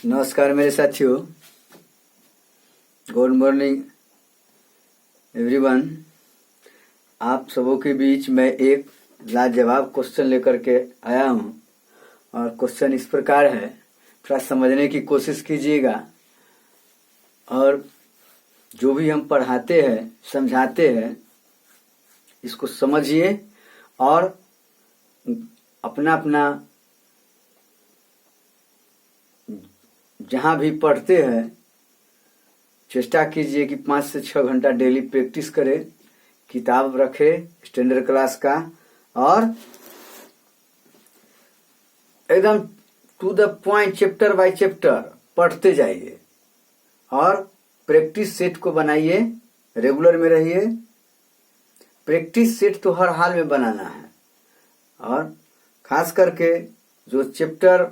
नमस्कार मेरे साथियों, गुड मॉर्निंग एवरीवन। आप सबों के बीच मैं एक लाजवाब क्वेश्चन लेकर के आया हूं और क्वेश्चन इस प्रकार है, थोड़ा समझने की कोशिश कीजिएगा। और जो भी हम पढ़ाते हैं समझाते हैं इसको समझिए और अपना अपना जहाँ भी पढ़ते हैं चेष्टा कीजिए कि 5 से 6 घंटा डेली प्रैक्टिस करें, किताब रखें स्टैंडर्ड क्लास का और एकदम to the point chapter by chapter पढ़ते जाइए और प्रैक्टिस सेट को बनाइए। रेगुलर में रहिए। प्रैक्टिस सेट तो हर हाल में बनाना है और खास करके जो चैप्टर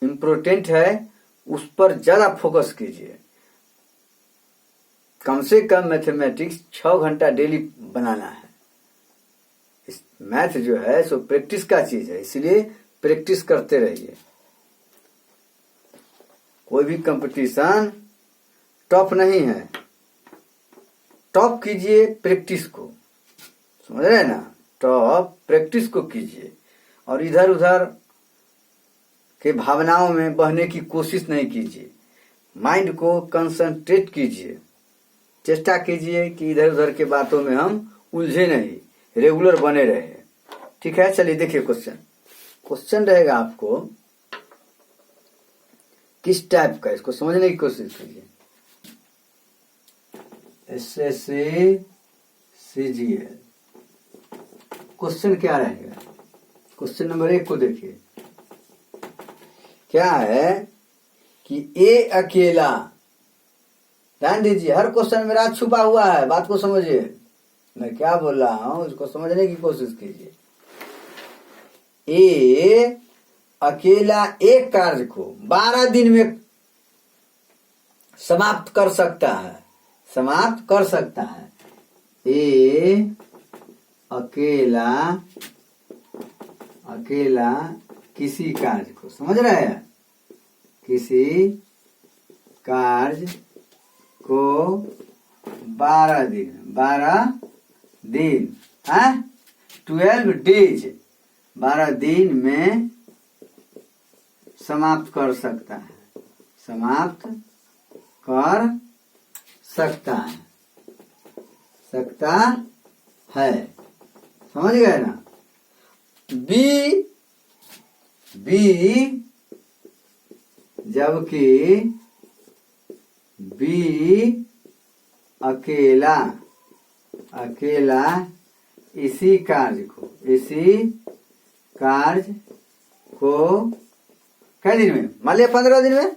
इम्पोर्टेंट है उस पर ज्यादा फोकस कीजिए। कम से कम मैथमेटिक्स 6 घंटा डेली बनाना है। इस मैथ जो है सो प्रैक्टिस का चीज है, इसलिए प्रैक्टिस करते रहिए। कोई भी कंपटीशन टफ नहीं है, टफ कीजिए प्रैक्टिस को, समझ रहे हैं ना। टफ प्रैक्टिस को कीजिए और इधर उधर के भावनाओं में बहने की कोशिश नहीं कीजिए। माइंड को कंसंट्रेट कीजिए। चेष्टा कीजिए कि इधर उधर के बातों में हम उलझे नहीं, रेगुलर बने रहे। ठीक है, चलिए देखिए क्वेश्चन रहेगा आपको किस टाइप का, इसको समझने की कोशिश कीजिए। एसएससी सीजीएल क्वेश्चन क्या रहेगा। क्वेश्चन नंबर 1 को देखिए। क्या है कि ए अकेला, ध्यान दीजिए, हर क्वेश्चन में राज छुपा हुआ है, बात को समझिए। मैं क्या बोल रहा हूं उसको समझने की कोशिश कीजिए। ए अकेला एक कार्य को 12 दिन में समाप्त कर सकता है, समाप्त कर सकता है। ए अकेला किसी कार्य को, समझ रहे हैं, किसी कार्य को 12 दिन 12 डेज 12 दिन में समाप्त कर सकता है, समाप्त कर सकता है। समझ गए ना। बी जबकि बी अकेला इसी कार्य को क्या दिन में, मान लिया 15 दिन में,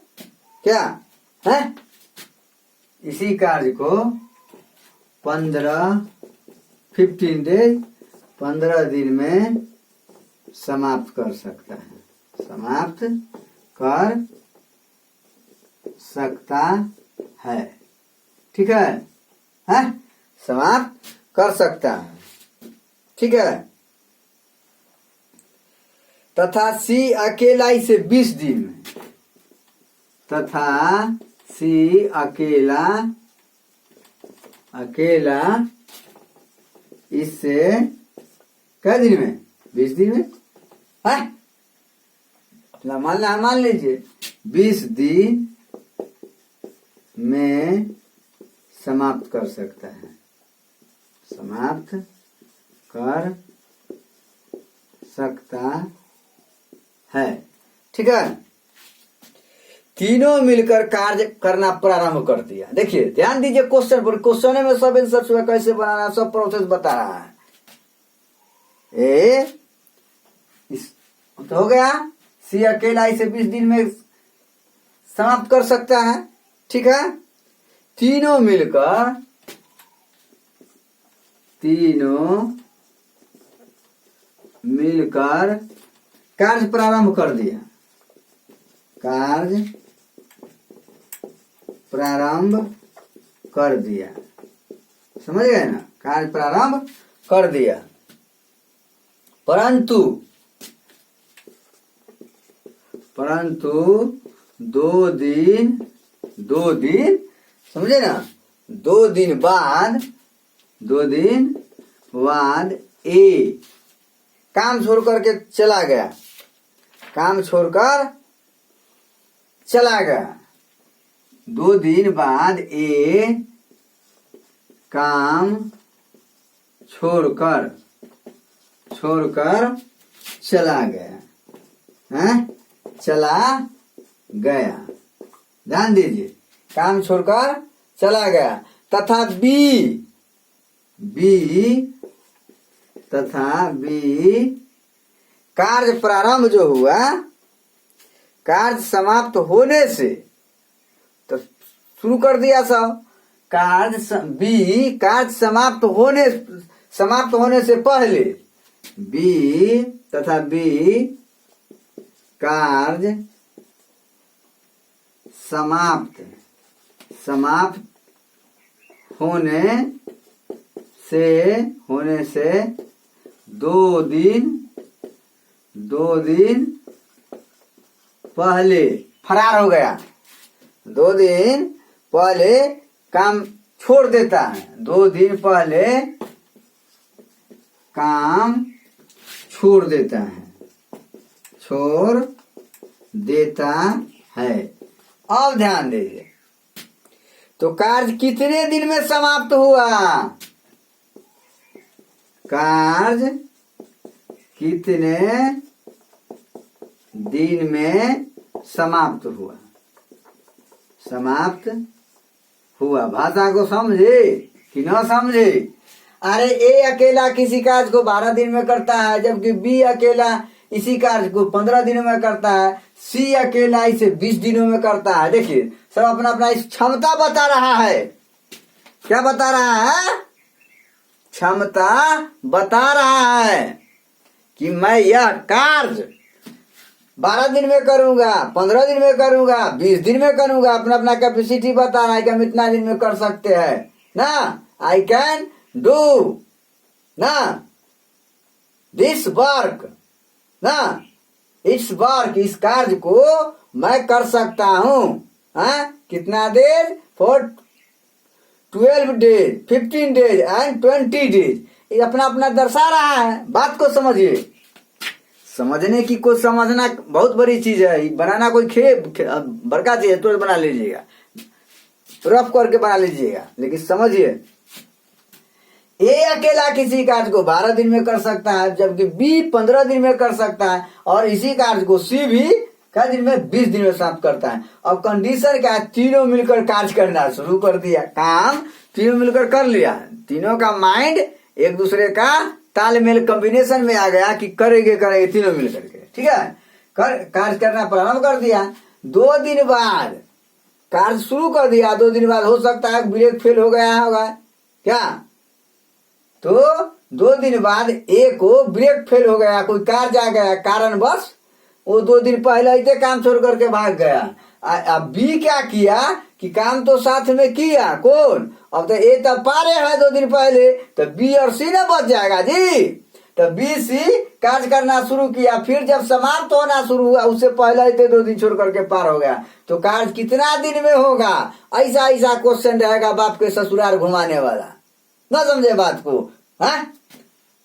क्या है, इसी कार्य को 15 डेज 15 दिन में समाप्त कर सकता है, समाप्त कर सकता है। ठीक है, समाप्त कर सकता है। ठीक है। तथा सी अकेला इसे 20 दिन में, तथा सी अकेला इससे क्या दिन में, 20 दिन में, है अपना मान लीजिए 20 दिन में समाप्त कर सकता है, समाप्त कर सकता है। ठीक है। तीनों मिलकर कार्य करना प्रारंभ कर दिया। देखिए ध्यान दीजिए क्वेश्चन पर, क्वेश्चन में सब आंसर कैसे बनाना, सब प्रोसेस बता रहा है। तो हो गया, सी अकेला इसे 20 दिन में समाप्त कर सकता है। ठीक है। तीनों मिलकर कार्य प्रारंभ कर दिया, कार्य प्रारंभ कर दिया। समझ गए ना, कार्य प्रारंभ कर दिया। परंतु परंतु 2 दिन समझे ना, 2 दिन बाद ए काम छोड़ करके चला गया, काम छोड़कर चला गया। 2 दिन बाद ए काम छोड़कर चला गया, हैं, चला गया। ध्यान दीजिए, काम छोड़कर चला गया। तथा बी कार्य प्रारंभ जो हुआ, कार्य समाप्त होने से, तो शुरू कर दिया सब, कार्य समाप्त होने से पहले, तथा बी कार्य समाप्त होने से 2 दिन पहले फरार हो गया। 2 दिन पहले काम छोड़ देता है, 2 दिन पहले काम छोड़ देता है। अब ध्यान दीजिए, तो कार्य कितने दिन में समाप्त हुआ? कार्य कितने दिन में समाप्त हुआ? भाषा को समझे कि न समझे? अरे ए अकेला किसी कार्य को 12 दिन में करता है, जबकि बी अकेला इसी कार्य को 15 दिनों में करता है, सी अकेला इसे 20 दिनों में करता है। देखिए, सब अपना अपना इस क्षमता बता रहा है। क्या बता रहा है? क्षमता बता रहा है कि मैं यह कार्य 12 दिन में करूंगा, 15 दिन में करूंगा, 20 दिन में करूंगा। अपना अपना कैपेसिटी बता रहा है कि हम इतना दिन में कर सकते हैं ना। आई कैन डू ना दिस वर्क ना, इस वर्क, इस कार्य को मैं कर सकता हूं। कितना देर? For 12 days, 15 days and 20 days. ये अपना अपना दर्शा रहा है। बात को समझिए। समझने की को समझना बहुत बड़ी चीज है। बनाना कोई बड़का चीज है तो बना लीजिएगा, रफ करके बना लीजिएगा, लेकिन समझिए, ए अकेला किसी कार्य को 12 दिन में कर सकता है, जबकि बी 15 दिन में कर सकता है, और इसी कार्य को सी भी क्या दिन में? 20 दिन में समाप्त करता है। अब कंडीशन क्या है? तीनों मिलकर कार्य करना शुरू कर दिया, काम तीनों मिलकर कर लिया, तीनों का माइंड एक दूसरे का तालमेल कॉम्बिनेशन में आ गया कि करेंगे तीनों मिलकर के, ठीक है, कार्य करना प्रारंभ कर दिया। 2 दिन बाद कार्य शुरू कर दिया। 2 दिन बाद हो सकता है ब्रेक फेल हो गया होगा क्या, तो 2 दिन बाद ए को ब्रेक फेल हो गया, कोई कार्य आ गया कारणवश, वो 2 दिन पहले इतने काम छोड़ करके भाग गया। अब बी क्या किया कि काम तो साथ में किया, कौन? अब तो ए तब पारे है 2 दिन पहले, तो बी और सी ना बच जाएगा जी। तो बी सी कार्य करना शुरू किया, फिर जब समाप्त होना शुरू हुआ उससे पहले इतने 2 दिन छोड़ करके पार हो गया। तो कार्य कितना दिन में होगा? ऐसा ऐसा क्वेश्चन रहेगा, बाप के ससुराल घुमाने वाला। ना समझे बात को? है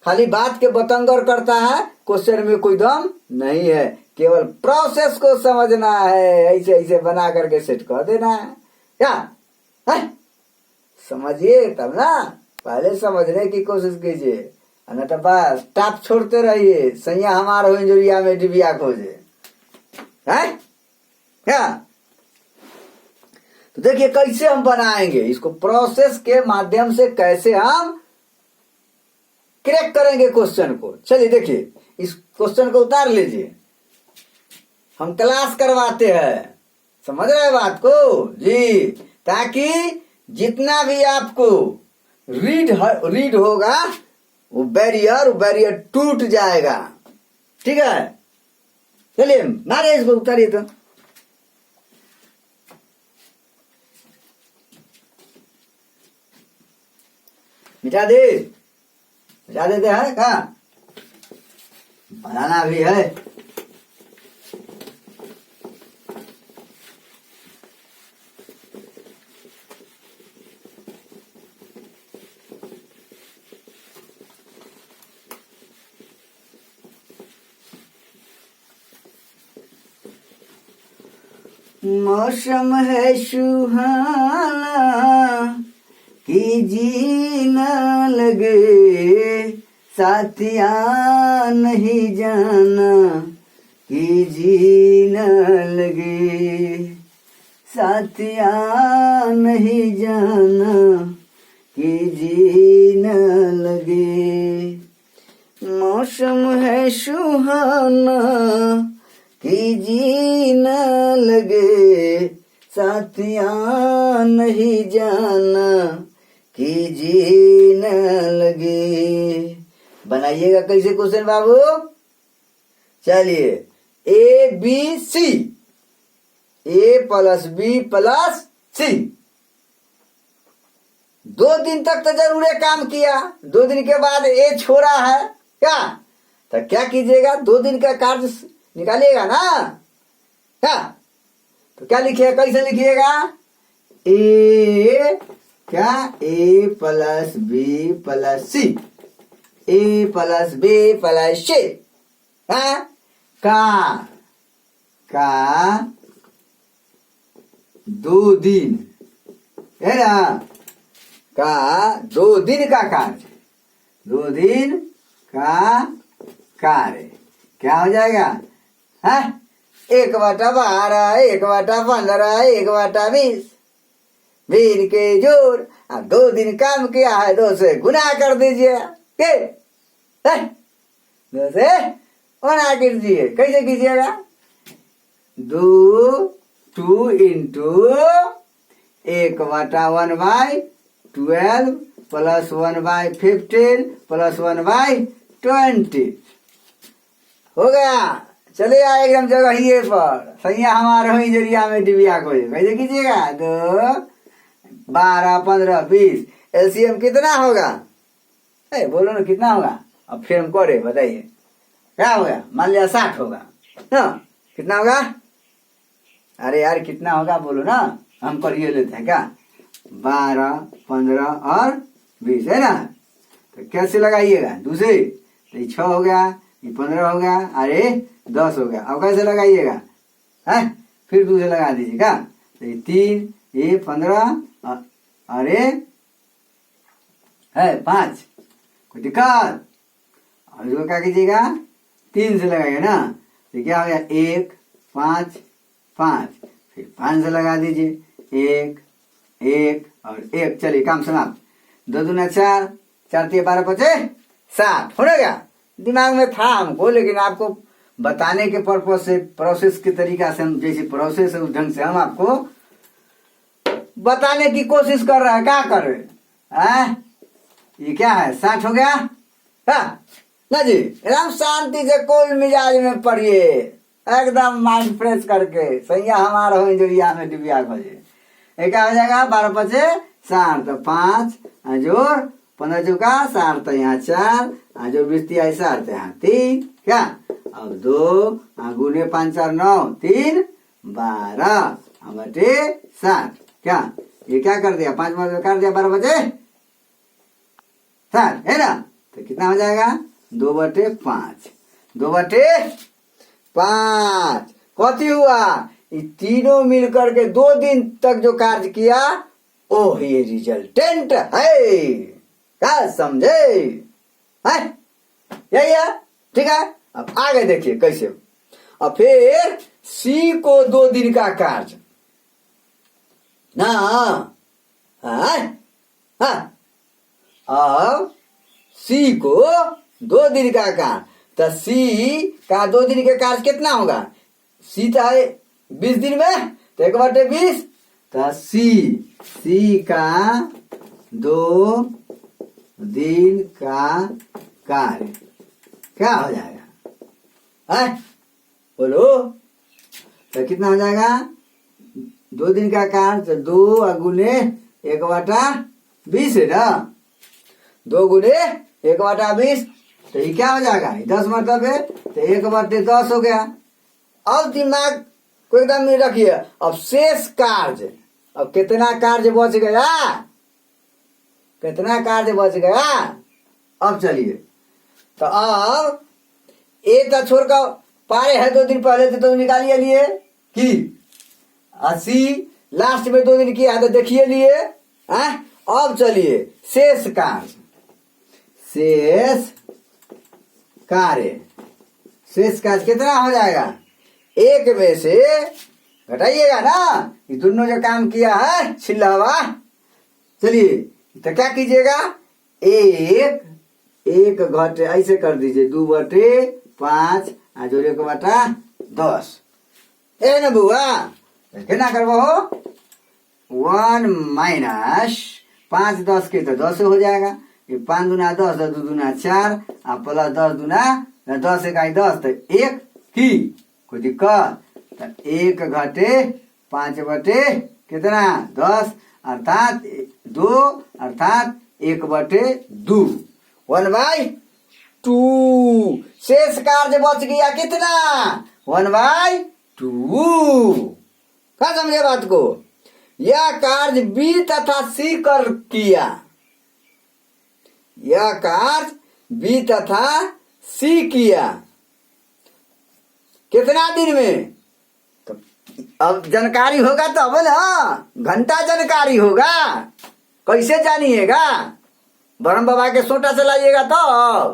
खाली बात के बतंगर करता है, क्वेश्चन में कोई दम नहीं है। केवल प्रोसेस को समझना है, ऐसे ऐसे बना करके सेट कर देना है। क्या है? समझिए तब ना, पहले समझने की कोशिश कीजिए, न तो बस टाप छोड़ते रहिए। सैया हमारा हो इंजोरिया में डिबिया खोजे है क्या। तो देखिए कैसे हम बनाएंगे इसको, प्रोसेस के माध्यम से कैसे हम क्रैक करेंगे क्वेश्चन को। चलिए देखिए, इस क्वेश्चन को उतार लीजिए, हम क्लास करवाते हैं, समझ रहे हैं बात को जी, ताकि जितना भी आपको रीड होगा वो बैरियर टूट जाएगा, ठीक है। चलिए मारे इसको, उतारिए तो। मिटा देते हैं कहा, बनाना भी है। मौसम है सुहाना कि जी न लगे, साथिया नहीं जाना कि जी न लगे, साथिया नहीं जाना कि जी न लगे। मौसम है सुहाना कि जी न लगे, साथिया नहीं जाना कि जी न लगे। बनाइएगा कैसे क्वेश्चन बाबू? चलिए, A B C, A plus B plus C. 2 दिन तक तो जरूर काम किया, 2 दिन के बाद ए छोड़ा है क्या? तो क्या कीजिएगा? 2 दिन का कार्य निकालिएगा ना क्या? तो क्या लिखिएगा, कैसे लिखिएगा? ए क्या? ए plus B plus C, A plus B plus सी का 2 दिन है ना, का 2 दिन का कार्य, 2 दिन का कार्य क्या हो जाएगा? है 1/12, 1/15, 1/20, दिन के जोड़। अब 2 दिन काम किया है, 2 से गुना कर दीजिए, 2 से गुना कीजिए। कैसे कीजिएगा? 2 इंटू 1/1/12 प्लस 1/15 प्लस 1/20 हो गया। चले आए एकदम जगह ही पर, सैया हमारा ही जरिया में डिबिया को। कैसे कीजिएगा? 2, 12, 15, 20, एलसीएम कितना होगा? बोलो ना कितना होगा? अब फिर हम करे बताइए क्या होगा? मान लिया 60 होगा ना, कितना होगा? अरे यार कितना होगा बोलो ना, हम करिए लेते हैं क्या? 12, 15 और 20 है ना। तो कैसे लगाइएगा? दूसरे तो ये 6 हो गया, ये 15 हो गया, अरे 10 हो गया। अब कैसे लगाइएगा? है फिर दूसरे लगा दीजिए क्या? तो ये 3, ये 15, अरे है 5, कोई दिक्कत? और इसको क्या कीजिएगा? 3 से लगाइए ना, तो क्या हो गया? 1, 5, 5, फिर 5 से लगा दीजिए, 1, 1 और 1। चलिए काम समाप्त। 2 दूना 4, 4 3 12 5 7 हो गया। दिमाग में था हमको, लेकिन आपको बताने के पर्पज से, प्रोसेस के तरीका से, हम जैसे प्रोसेस है उस ढंग से हम आपको बताने की कोशिश कर रहे हैं। क्या कर रहे हैं? ये क्या है? 60 हो गया ना जी। एकदम शांति से कोल मिजाज में पढ़िए, एकदम माइंड फ्रेश करके। सैया हमारा हो इंजरिया में डिबिया खोजे। क्या हो जाएगा? 12 5 60, तो 5 जोड़ 15 चौका 60, तो यहाँ 4 जो 20 3 60, तो यहाँ 3 क्या? अब 2 गुने 5 4 9 3 12 बटे 60 क्या? ये क्या कर दिया? 5 5 कर दिया, 12 बचे 60 है ना। तो कितना हो जाएगा? 2/5, 2/5 कथी हुआ? ये तीनों मिलकर के 2 दिन तक जो कार्य किया ओ ये रिजल्टेंट है। क्या समझे? है यही है, ठीक है। अब आगे देखिए कैसे। अब फिर सी को 2 दिन का कार्य ना, अब सी को 2 दिन का कार्य, तो सी का 2 दिन का कार्य कितना होगा? सी तो है 20 दिन में, तो 1/20, तो सी का 2 दिन का कार्य क्या हो जाएगा? है बोलो, तो कितना हो जाएगा? 2 दिन का कार्य, तो 2 गुने 1/20 है ना, 2 गुने 1/20, तो ये क्या हो जाएगा? 10 मतलब है, तो 1/10 हो गया। अब दिमाग को एकदम नहीं रखिए। अब शेष कार्य, अब कितना कार्य बच गया? कितना कार्य बच गया? अब चलिए, तो अब एक तो छोड़कर पारे है 2 दिन पहले तो निकालिए लिए कि 80 लास्ट में 2 दिन किया है तो देखिए लिए। अब चलिए शेष कार्य, शेष कार्य, शेष कार्य कितना हो जाएगा? 1 में से घटाइएगा ना, ये दोनों जो काम किया है छिल्ला हुआ। चलिए तो क्या कीजिएगा, 1 घटे ऐसे कर दीजिए, 2/5 जोड़ 1/10 ए न बुआ, कितना करबो हो? 1 माइनस 5 10 के तो 10 हो जाएगा, ये 5 दूना 10 10 दूना 4 प्लस 10 दूना 10 1 10 तो 1 की कोई दिक्कत। तो 1 घटे 5 बटे कितना 10 अर्थात 2 अर्थात 1/2 1/2 शेष कार्य बच गया कितना 1/2। क्या समझे बात को? यह कार्य बी तथा सी कर किया, यह कार्य बी तथा सी किया कितना दिन में? तो अब जानकारी होगा तो अब ना, घंटा जानकारी होगा, कैसे जानिएगा? ब्रह्म बाबा के सोटा चलाइएगा तो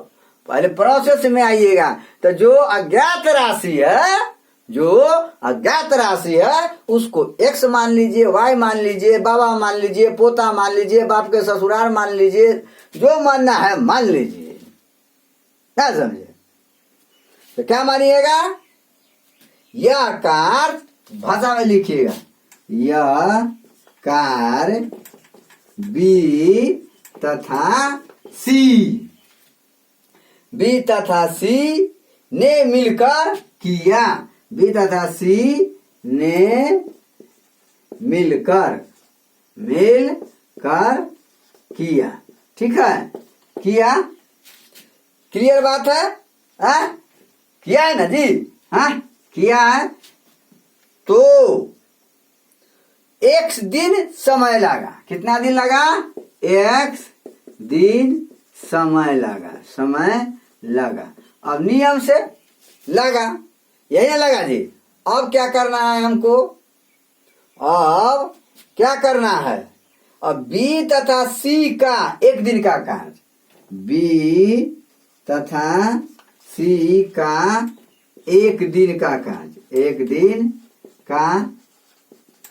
पहले प्रोसेस में आइएगा। तो जो अज्ञात राशि है, जो अज्ञात राशि है उसको x मान लीजिए, y मान लीजिए, बाबा मान लीजिए, पोता मान लीजिए, बाप के ससुराल मान लीजिए, जो मानना है मान लीजिए। क्या समझे? तो क्या मानिएगा? यह कार्य भाषा में लिखिएगा, यह कार्य बी तथा सी, बी तथा सी ने मिलकर किया, बी तथा सी ने मिलकर किया। ठीक है, किया, क्लियर बात है? किया है ना जी? किया है तो x दिन समय लगा। कितना दिन लगा? x दिन समय लगा। अब नियम से लगा, यही ना लगा जी। अब क्या करना है हमको? अब क्या करना है? अब बी तथा सी का 1 दिन का कार्य, बी तथा सी का 1 दिन का कार्य, 1 दिन का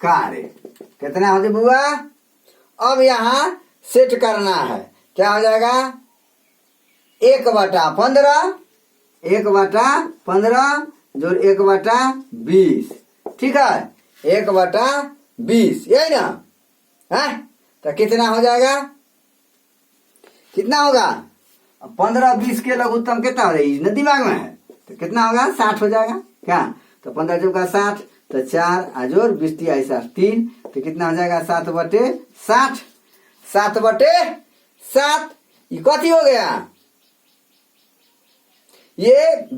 कार्य कितना हो जाए बुआ? अब यहाँ सेट करना है, क्या हो जाएगा? 1/15, 1/15 जोड़ 1/20, ठीक है, 1/20, यही ना है? तो कितना हो जाएगा? कितना होगा? 15 20 के लघुत्तम कितना हो जाएगा? दिमाग में है तो कितना होगा? 60 हो जाएगा क्या? तो 15 चौका 60 तो 4 आजोर 20 3 3 तो कितना हो जाएगा? 7/60, 7/7। ये कथी हो गया? ये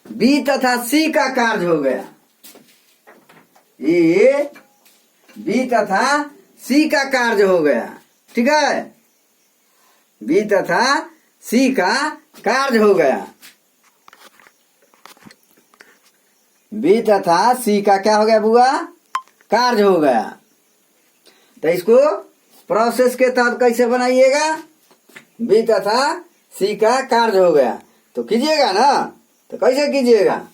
बी तथा सी का कार्य हो गया, ये बी तथा सी का कार्य हो गया। ठीक है, बी तथा सी का कार्य हो गया, बी तथा सी का क्या हो गया बुआ? कार्य हो गया। तो इसको प्रोसेस के तहत कैसे बनाइएगा? बी तथा सी का कार्य हो गया तो कीजिएगा ना, तो कैसे कीजिएगा?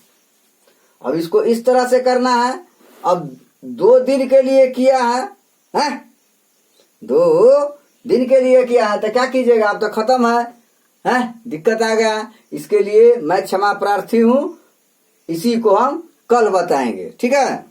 अब इसको इस तरह से करना है। अब 2 दिन के लिए किया है, 2 दिन के लिए किया है तो क्या कीजिएगा? अब तो खत्म है, दिक्कत आ गया। इसके लिए मैं क्षमा प्रार्थी हूं, इसी को हम कल बताएंगे। ठीक है।